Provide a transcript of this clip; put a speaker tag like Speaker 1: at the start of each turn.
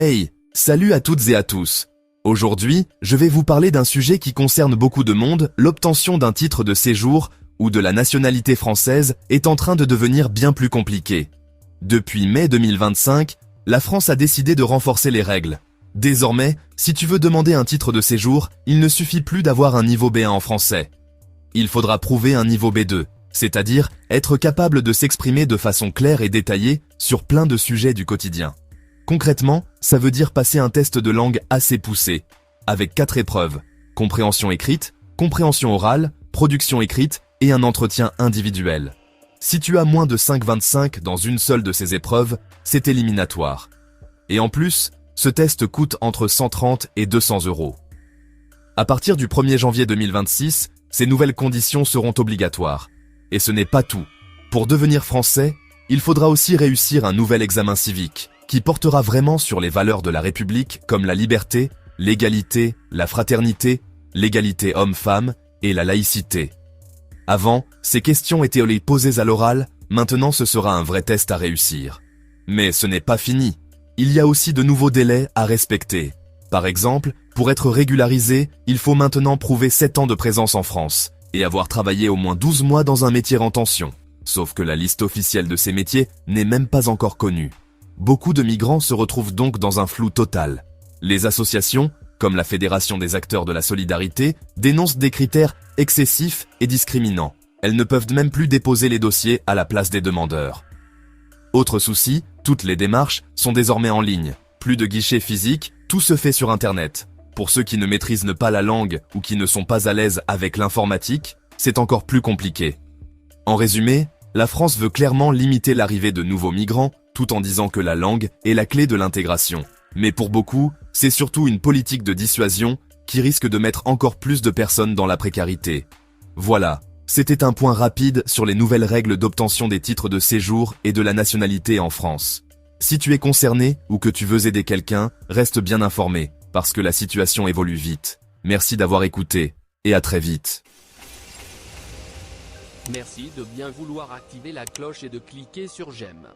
Speaker 1: Hey, salut à toutes et à tous. Aujourd'hui, je vais vous parler d'un sujet qui concerne beaucoup de monde, l'obtention d'un titre de séjour ou de la nationalité française est en train de devenir bien plus compliqué. Depuis mai 2025, la France a décidé de renforcer les règles. Désormais, si tu veux demander un titre de séjour, il ne suffit plus d'avoir un niveau B1 en français. Il faudra prouver un niveau B2, c'est-à-dire être capable de s'exprimer de façon claire et détaillée sur plein de sujets du quotidien. Concrètement, ça veut dire passer un test de langue assez poussé, avec 4 épreuves, compréhension écrite, compréhension orale, production écrite et un entretien individuel. Si tu as moins de 5,25 dans une seule de ces épreuves, c'est éliminatoire. Et en plus, ce test coûte entre 130 et 200 euros. À partir du 1er janvier 2026, ces nouvelles conditions seront obligatoires. Et ce n'est pas tout. Pour devenir français, il faudra aussi réussir un nouvel examen civique, qui portera vraiment sur les valeurs de la République comme la liberté, l'égalité, la fraternité, l'égalité homme-femme et la laïcité. Avant, ces questions étaient posées à l'oral, maintenant ce sera un vrai test à réussir. Mais ce n'est pas fini. Il y a aussi de nouveaux délais à respecter. Par exemple, pour être régularisé, il faut maintenant prouver 7 ans de présence en France et avoir travaillé au moins 12 mois dans un métier en tension. Sauf que la liste officielle de ces métiers n'est même pas encore connue. Beaucoup de migrants se retrouvent donc dans un flou total. Les associations, comme la Fédération des acteurs de la solidarité, dénoncent des critères excessifs et discriminants. Elles ne peuvent même plus déposer les dossiers à la place des demandeurs. Autre souci, toutes les démarches sont désormais en ligne. Plus de guichets physiques, tout se fait sur Internet. Pour ceux qui ne maîtrisent pas la langue ou qui ne sont pas à l'aise avec l'informatique, c'est encore plus compliqué. En résumé, la France veut clairement limiter l'arrivée de nouveaux migrants, tout en disant que la langue est la clé de l'intégration. Mais pour beaucoup, c'est surtout une politique de dissuasion qui risque de mettre encore plus de personnes dans la précarité. Voilà, c'était un point rapide sur les nouvelles règles d'obtention des titres de séjour et de la nationalité en France. Si tu es concerné ou que tu veux aider quelqu'un, reste bien informé, parce que la situation évolue vite. Merci d'avoir écouté, et à très vite.
Speaker 2: Merci de bien vouloir activer la cloche et de cliquer sur j'aime.